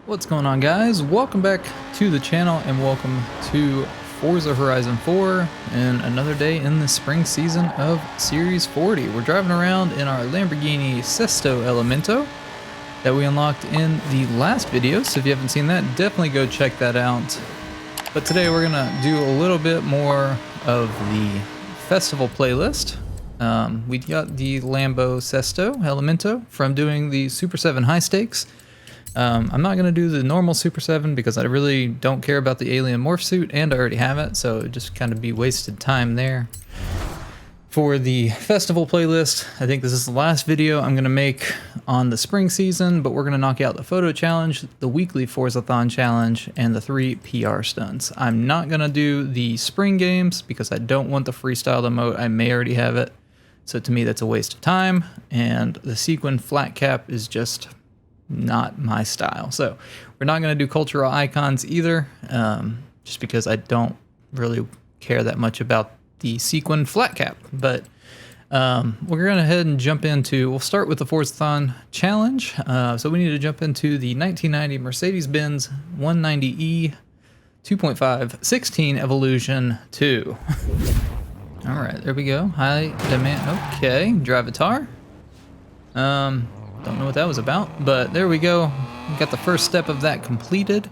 What's going on, guys? Welcome back to the channel and welcome to Forza Horizon 4 and another day in the spring season of Series 40. We're driving around in our Lamborghini Sesto Elemento that we unlocked in the last video, so if you haven't seen that, definitely go check that out. But today we're gonna do a little bit more of the festival playlist. We got the Lambo Sesto Elemento from doing the Super 7 high stakes. I'm not going to do the normal Super 7 because I really don't care about the alien morph suit and I already have it, so it'd just kind of be wasted time there. For the festival playlist, I think this is the last video I'm going to make on the spring season, but we're going to knock out the photo challenge, the weekly Forzathon challenge, and the 3 PR stunts. I'm not going to do the spring games because I don't want the freestyle emote. I may already have it, so to me that's a waste of time, and the sequin flat cap is just not my style. So we're not going to do cultural icons either, just because I don't really care that much about the sequin flat cap. But we're going to head and jump into, we'll start with the Forzathon challenge. So we need to jump into the 1990 Mercedes-Benz 190E 2.5 16 Evolution 2. All right, there we go. High demand. Okay, Drivatar. Don't know what that was about, but there we go. We got the first step of that completed.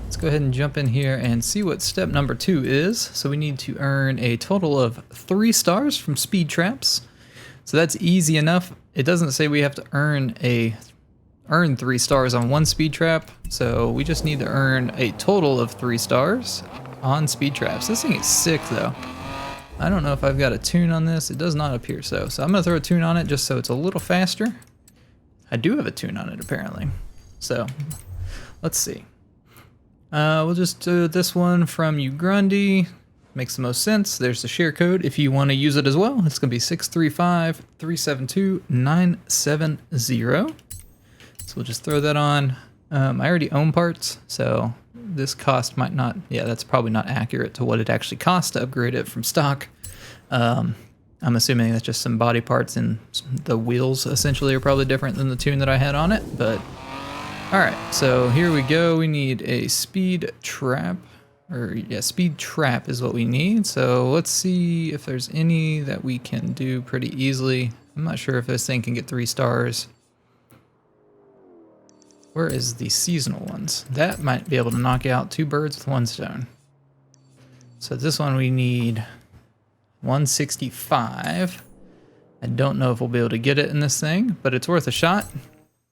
Let's go ahead and jump in here and see what step number 2 is. So we need to earn a total of 3 stars from speed traps. So that's easy enough. It doesn't say we have to earn 3 stars on one speed trap. So we just need to earn a total of 3 stars on speed traps. This thing is sick though. I don't know if I've got a tune on this. It does not appear so. So I'm gonna throw a tune on it just so it's a little faster. I do have a tune on it apparently. So let's see. We'll just do this one from Ugrundy. Makes the most sense. There's the share code if you want to use it as well. It's going to be 635-372-970. So we'll just throw that on. I already own parts, so this cost might not, yeah, that's probably not accurate to what it actually costs to upgrade it from stock. I'm assuming that's just some body parts, and the wheels essentially are probably different than the tune that I had on it, but all right, so here we go. We need a speed trap, or yeah, speed trap is what we need. So let's see if there's any that we can do pretty easily. I'm not sure if this thing can get 3 stars. Where is the seasonal ones? That might be able to knock out 2 birds with 1 stone. So this one we need 165. I don't know if we'll be able to get it in this thing, but it's worth a shot.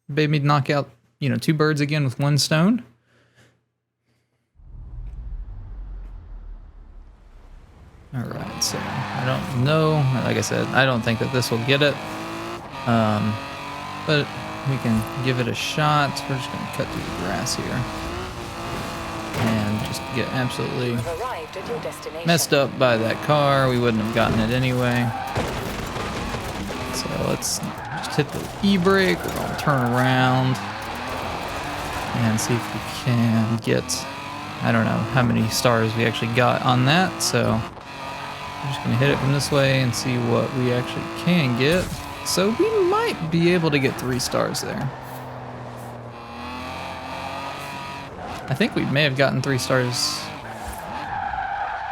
Maybe knock out, 2 birds again with 1 stone. All right, so I don't know. Like I said, I don't think that this will get it, but we can give it a shot. We're just gonna cut through the grass here and just get absolutely messed up by that car. We wouldn't have gotten it anyway. So let's just hit the e-brake. We're gonna turn around and see if we can get, I don't know how many stars we actually got on that. So I'm just gonna hit it from this way and see what we actually can get. So we might be able to get 3 stars there. I think we may have gotten 3 stars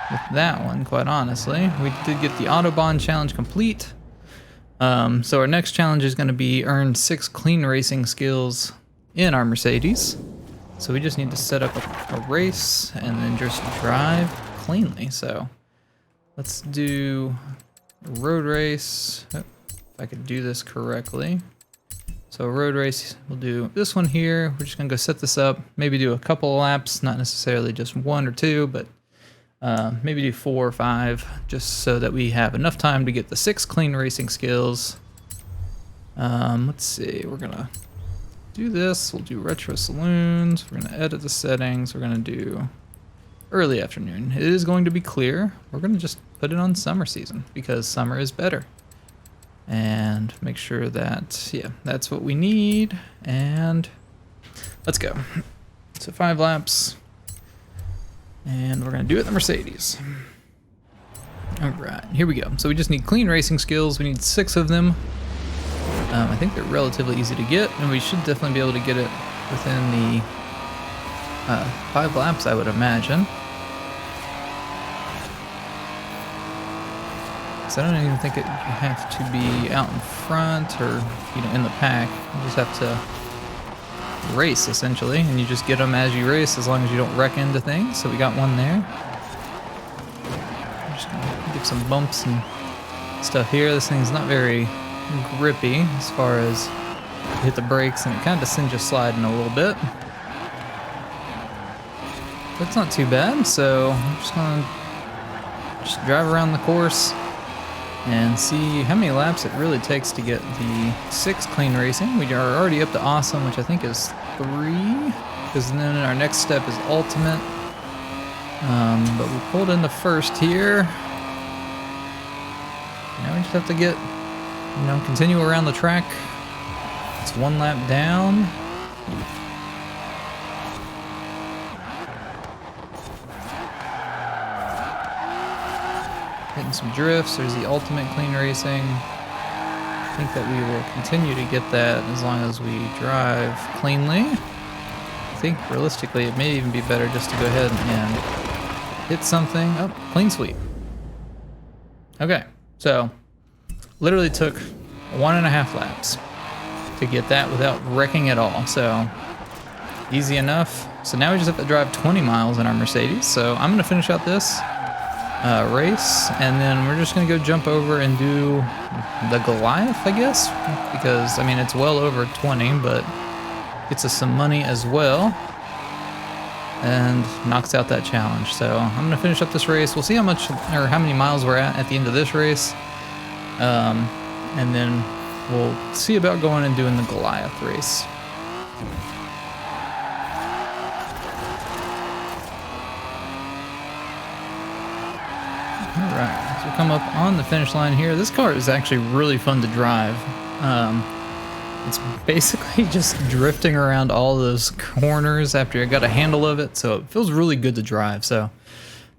with that one, quite honestly. We did get the Autobahn challenge complete. So our next challenge is going to be earn 6 clean racing skills in our Mercedes. So we just need to set up a race and then just drive cleanly. So let's do a road race. Oh, if I could do this correctly. So road race, we'll do this one here. We're just gonna go set this up, maybe do a couple of laps, not necessarily just 1 or 2, but maybe do 4 or 5, just so that we have enough time to get the 6 clean racing skills. Let's see, we're gonna do this. We'll do retro saloons. We're gonna edit the settings. We're gonna do early afternoon. It is going to be clear. We're gonna just put it on summer season because summer is better. And make sure that, yeah, that's what we need. And let's go. So 5 laps. And we're gonna do it in the Mercedes. All right, here we go. So we just need clean racing skills. We need 6 of them. I think they're relatively easy to get, and we should definitely be able to get it within the 5 laps, I would imagine. So I don't even think you have to be out in front or in the pack. You just have to race essentially, and you just get them as you race as long as you don't wreck into things. So we got one there. I'm just gonna give some bumps and stuff here. This thing's not very grippy as far as hit the brakes, and it kind of sends you sliding a little bit. That's not too bad. So I'm just gonna drive around the course and see how many laps it really takes to get the 6 clean racing. We are already up to awesome, which I think is 3, because then our next step is ultimate. But we pulled in the first here. Now we just have to get, continue around the track. It's 1 lap down. Hitting some drifts. There's the ultimate clean racing. I think that we will continue to get that as long as we drive cleanly. I think realistically it may even be better just to go ahead and hit something. Oh, clean sweep. Okay, so literally took 1.5 laps to get that without wrecking at all. So easy enough. So now we just have to drive 20 miles in our Mercedes. So I'm gonna finish out this race, and then we're just gonna go jump over and do the Goliath, I guess, because I mean it's well over 20, but gets us some money as well and knocks out that challenge. So I'm gonna finish up this race. We'll see how much or how many miles we're at the end of this race, and then we'll see about going and doing the Goliath race. Alright, so we come up on the finish line here. This car is actually really fun to drive. It's basically just drifting around all those corners after you got a handle of it, so it feels really good to drive. So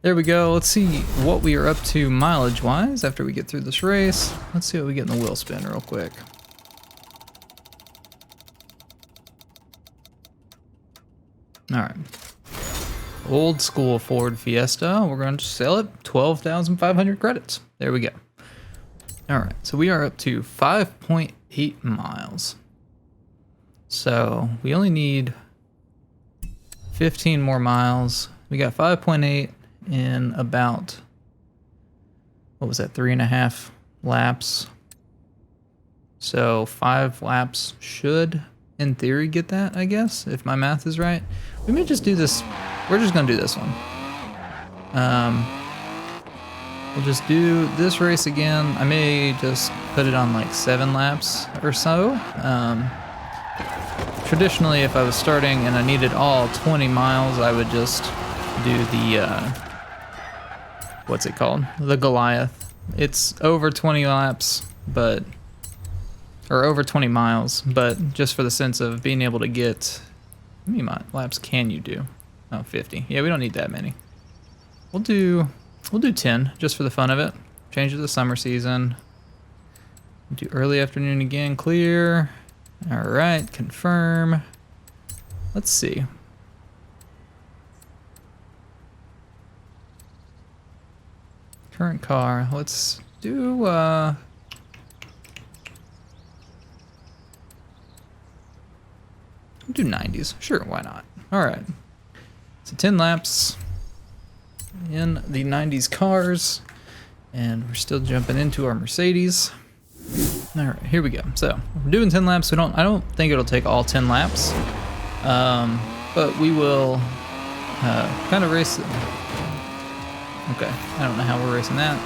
there we go. Let's see what we are up to mileage-wise after we get through this race. Let's see what we get in the wheel spin real quick. Alright. Old school Ford Fiesta. We're going to sell it 12,500 credits. There we go. All right, so we are up to 5.8 miles. So we only need 15 more miles. We got 5.8 in about, what was that, 3.5 laps. So 5 laps should, in theory, get that, I guess, if my math is right. We may just do this. We're just gonna do this one. We'll just do this race again. I may just put it on like 7 laps or so. Traditionally, if I was starting and I needed all 20 miles, I would just do the, what's it called? The Goliath. It's over 20 laps, but, or over 20 miles, but just for the sense of being able to get, how many laps can you do? Oh, 50. Yeah, we don't need that many. We'll do 10 just for the fun of it. Change it to the summer season. Do early afternoon again, clear. All right, confirm. Let's see. Current car. Let's do we'll do 90s. Sure, why not? All right. So 10 laps in the 90s cars, and we're still jumping into our Mercedes. All right, here we go. So we're doing 10 laps. I don't think it'll take all 10 laps, but we will kind of race it. Okay, I don't know how we're racing that.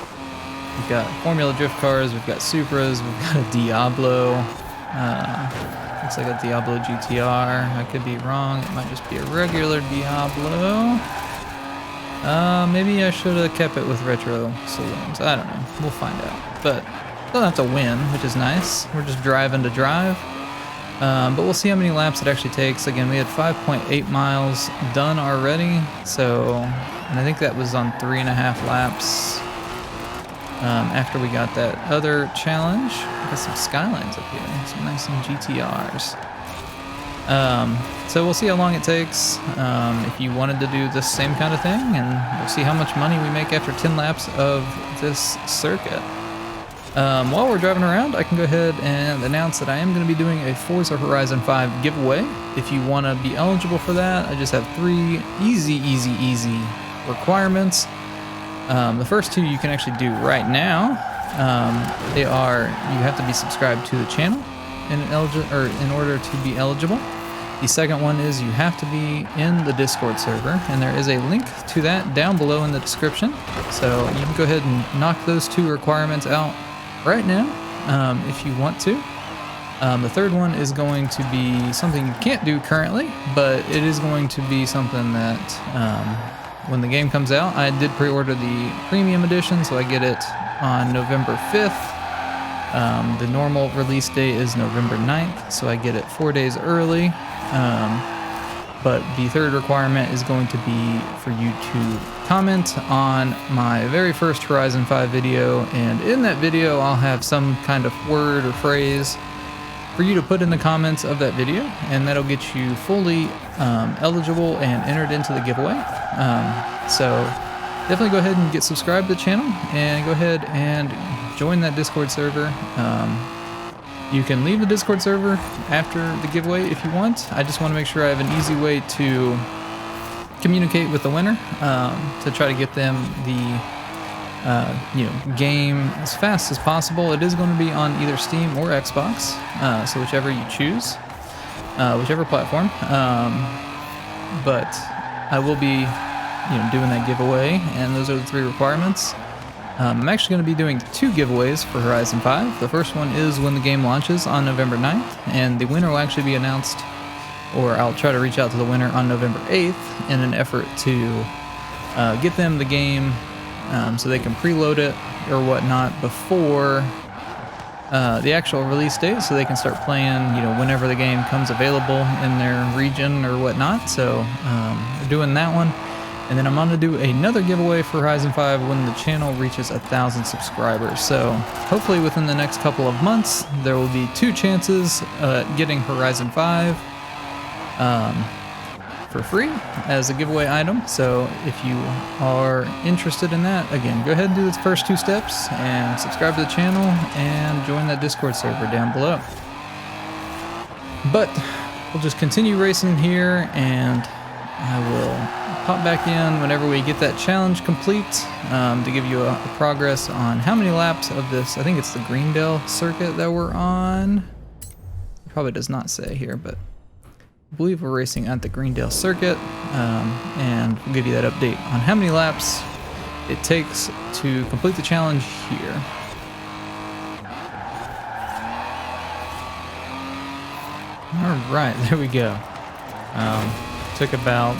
We've got Formula Drift cars, we've got Supras, we've got a Diablo. Looks like a Diablo GTR. I could be wrong. It might just be a regular Diablo. Maybe I should have kept it with retro saloons. I don't know. We'll find out. But don't have to win, which is nice. We're just driving to drive. But we'll see how many laps it actually takes. Again, we had 5.8 miles done already. So, and I think that was on 3.5 laps. After we got that other challenge. Got some Skylines up here, some nice GTRs. So we'll see how long it takes if you wanted to do this same kind of thing, and we'll see how much money we make after 10 laps of this circuit. While we're driving around, I can go ahead and announce that I am going to be doing a Forza Horizon 5 giveaway. If you want to be eligible for that, I just have 3 easy requirements. The first 2 you can actually do right now. They are, you have to be subscribed to the channel in order to be eligible. The second one is you have to be in the Discord server, and there is a link to that down below in the description. So you can go ahead and knock those 2 requirements out right now if you want to. The third one is going to be something you can't do currently, but it is going to be something that when the game comes out, I did pre-order the premium edition, so I get it on November 5th. The normal release date is November 9th, so I get it 4 days early. But the third requirement is going to be for you to comment on my very first Horizon 5 video, and in that video I'll have some kind of word or phrase for you to put in the comments of that video, and that'll get you fully eligible and entered into the giveaway. So definitely go ahead and get subscribed to the channel and go ahead and join that Discord server. You can leave the Discord server after the giveaway if you want. I just want to make sure I have an easy way to communicate with the winner to try to get them the game as fast as possible. It is going to be on either Steam or Xbox, so whichever you choose, whichever platform. But I will be doing that giveaway, and those are the 3 requirements. I'm actually going to be doing 2 giveaways for Horizon 5. The first one is when the game launches on November 9th, and the winner will actually be announced, or I'll try to reach out to the winner on November 8th in an effort to get them the game so they can preload it or whatnot before the actual release date, so they can start playing, whenever the game comes available in their region or whatnot. So we're doing that one. And then I'm going to do another giveaway for Horizon 5 when the channel reaches 1,000 subscribers. So hopefully within the next couple of months, there will be 2 chances at getting Horizon 5 for free as a giveaway item. So if you are interested in that, again, go ahead and do the first 2 steps and subscribe to the channel and join that Discord server down below. But we'll just continue racing here, and I will pop back in whenever we get that challenge complete to give you a progress on how many laps of this. I think it's the Greendale circuit that we're on. It probably does not say here, but I believe we're racing at the Greendale circuit, and we'll give you that update on how many laps it takes to complete the challenge here. All right, there we go. Took about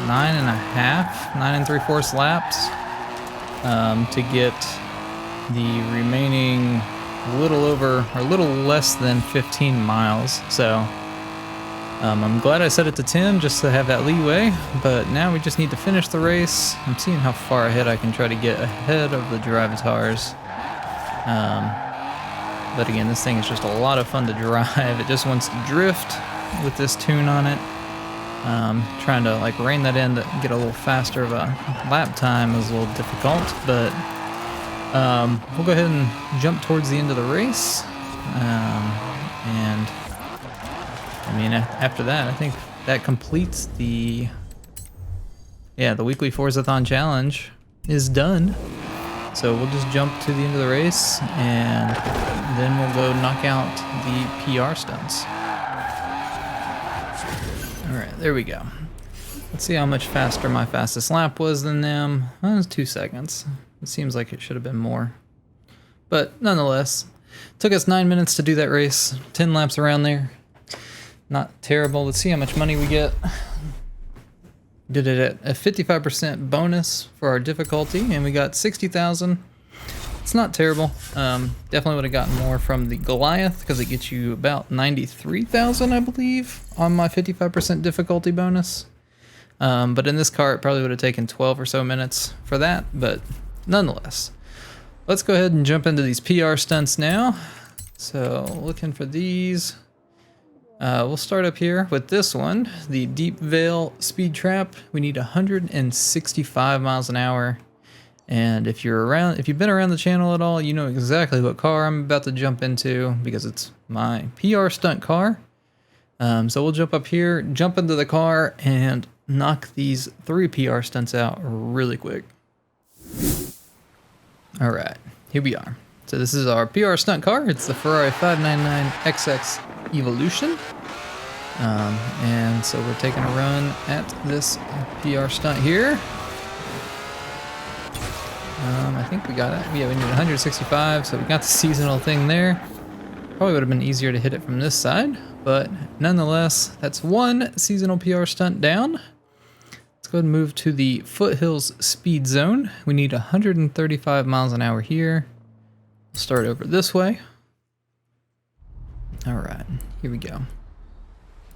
9 3/4 laps to get the remaining little less than 15 miles. So I'm glad I set it to 10 just to have that leeway, but now we just need to finish the race. I'm seeing how far ahead I can try to get ahead of the Drivatars. But again, this thing is just a lot of fun to drive. It just wants to drift with this tune on it. Trying to rein that in to get a little faster of a lap time is a little difficult, but we'll go ahead and jump towards the end of the race. And I mean, after that, I think that completes the weekly Forzathon challenge is done. So we'll just jump to the end of the race, and then we'll go knock out the PR stunts. Alright, there we go. Let's see how much faster my fastest lap was than them. Well, it was 2 seconds. It seems like it should have been more. But nonetheless, took us 9 minutes to do that race. 10 laps around there. Not terrible. Let's see how much money we get. Did it at a 55% bonus for our difficulty, and we got 60,000. It's not terrible. Definitely would have gotten more from the Goliath because it gets you about 93,000, I believe, on my 55% difficulty bonus. But in this car, it probably would have taken 12 or so minutes for that, but nonetheless. Let's go ahead and jump into these PR stunts now. So looking for these. We'll start up here with this one, the Deep Vale Speed Trap. We need 165 miles an hour. And if you've been around the channel at all, you know exactly what car I'm about to jump into because it's my PR stunt car. So we'll jump up here, jump into the car, and knock these 3 PR stunts out really quick. All right, here we are. So this is our PR stunt car. It's the Ferrari 599XX Evolution. And so we're taking a run at this PR stunt here. I think we got it. Yeah, we need 165, so we got the seasonal thing there. Probably would have been easier to hit it from this side, but nonetheless, that's 1 seasonal PR stunt down. Let's go ahead and move to the Foothills speed zone. We need 135 miles an hour here. Start over this way. All right, here we go.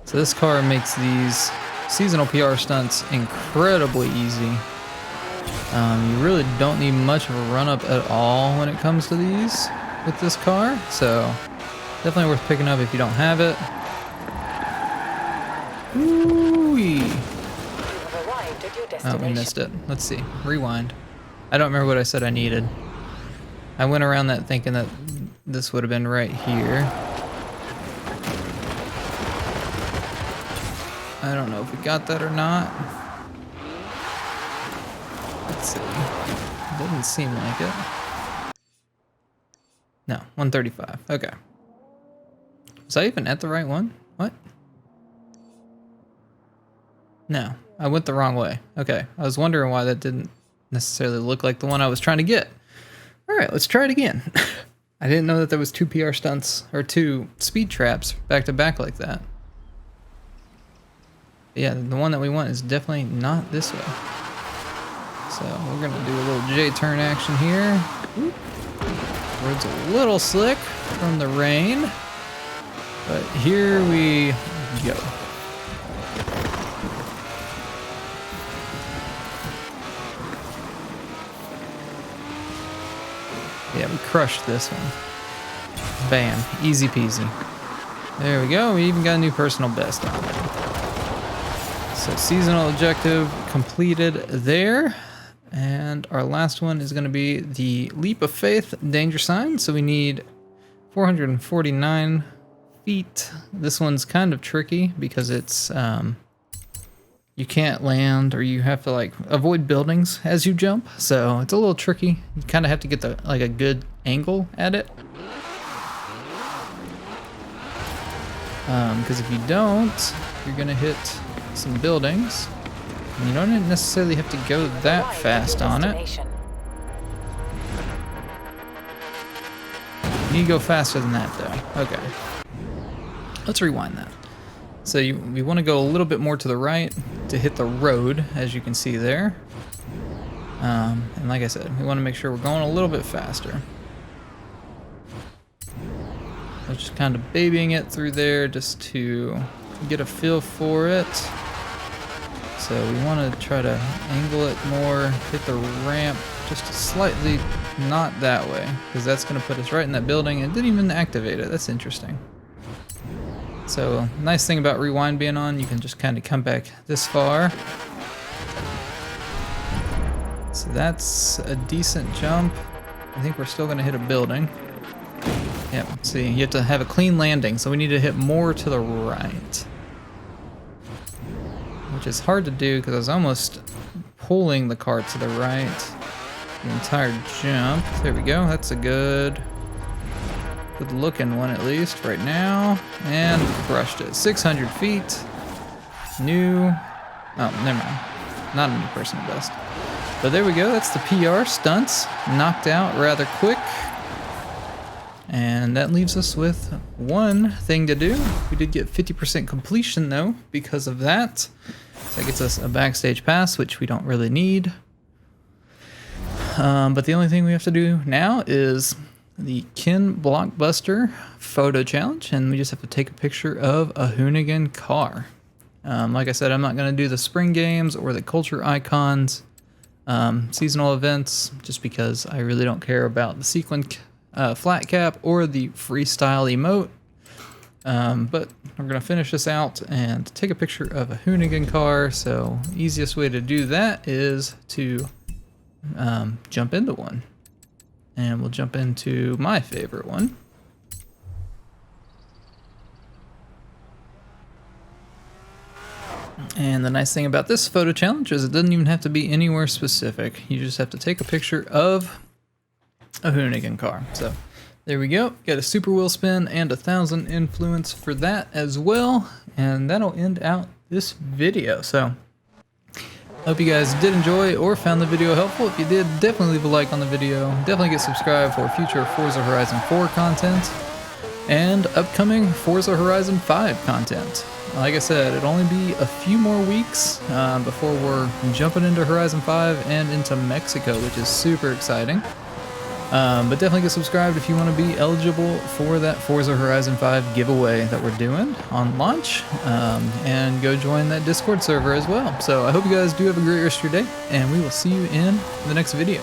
So this car makes these seasonal PR stunts incredibly easy. You really don't need much of a run-up at all when it comes to these with this car, so definitely worth picking up if you don't have it. Ooh-wee. Oh, we missed it. Let's see. Rewind. I don't remember what I said I needed. I went around that thinking that this would have been right here. I don't know if we got that or not. Let's see. Doesn't seem like it. No, 135. Okay. Was I even at the right one? What? No, I went the wrong way. Okay, I was wondering why that didn't necessarily look like the one I was trying to get. All right, let's try it again. I didn't know that there was 2 PR stunts or 2 speed traps back to back like that. Yeah, the one that we want is definitely not this way. So we're gonna do a little J-turn action here. Road's a little slick from the rain, but here we go. Yeah, we crushed this one. Bam, easy peasy. There we go, we even got a new personal best on it. So seasonal objective completed there. And our last one is going to be the Leap of Faith danger sign. So we need 449 feet. This one's kind of tricky because it's you can't land, or you have to like avoid buildings as you jump. So it's a little tricky. You kind of have to get a good angle at it. Because if you don't, you're gonna hit some buildings. You don't necessarily have to go that fast on it. You need to go faster than that though. Okay. Let's rewind that. So we want to go a little bit more to the right to hit the road, as you can see there. And like I said, we want to make sure we're going a little bit faster. I'm just kind of babying it through there just to get a feel for it. So we want to try to angle it more, hit the ramp just slightly, not that way, because that's going to put us right in that building, and it didn't even activate it. That's interesting. So nice thing about rewind being on, you can just kind of come back this far. So that's a decent jump. I think we're still going to hit a building. Yep, see, you have to have a clean landing, so we need to hit more to the right. Which is hard to do because I was almost pulling the car to the right the entire jump. There we go. That's a good looking one, at least right now. And crushed it. 600 feet. New. Oh, never mind. Not a new personal best. But there we go. That's the PR stunts. Knocked out rather quick. And that leaves us with one thing to do. We did get 50% completion though because of that. So that gets us a backstage pass, which we don't really need. But the only thing we have to do now is the KENBLOCKBUSTER photo challenge, and we just have to take a picture of a Hoonigan car. Like I said, I'm not going to do the spring games or the culture icons, seasonal events, just because I really don't care about the sequin flat cap or the freestyle emote. But we're gonna finish this out and take a picture of a Hoonigan car. So easiest way to do that is to jump into one. And we'll jump into my favorite one. And the nice thing about this photo challenge is it doesn't even have to be anywhere specific. You just have to take a picture of a Hoonigan car. So there we go. Got a super wheel spin and 1,000 influence for that as well. And that'll end out this video. So hope you guys did enjoy or found the video helpful. If you did, definitely leave a like on the video. Definitely get subscribed for future Forza Horizon 4 content and upcoming Forza Horizon 5 content. Like I said, it'll only be a few more weeks before we're jumping into Horizon 5 and into Mexico, which is super exciting. But definitely get subscribed if you want to be eligible for that Forza Horizon 5 giveaway that we're doing on launch. And go join that Discord server as well. So I hope you guys do have a great rest of your day, and we will see you in the next video.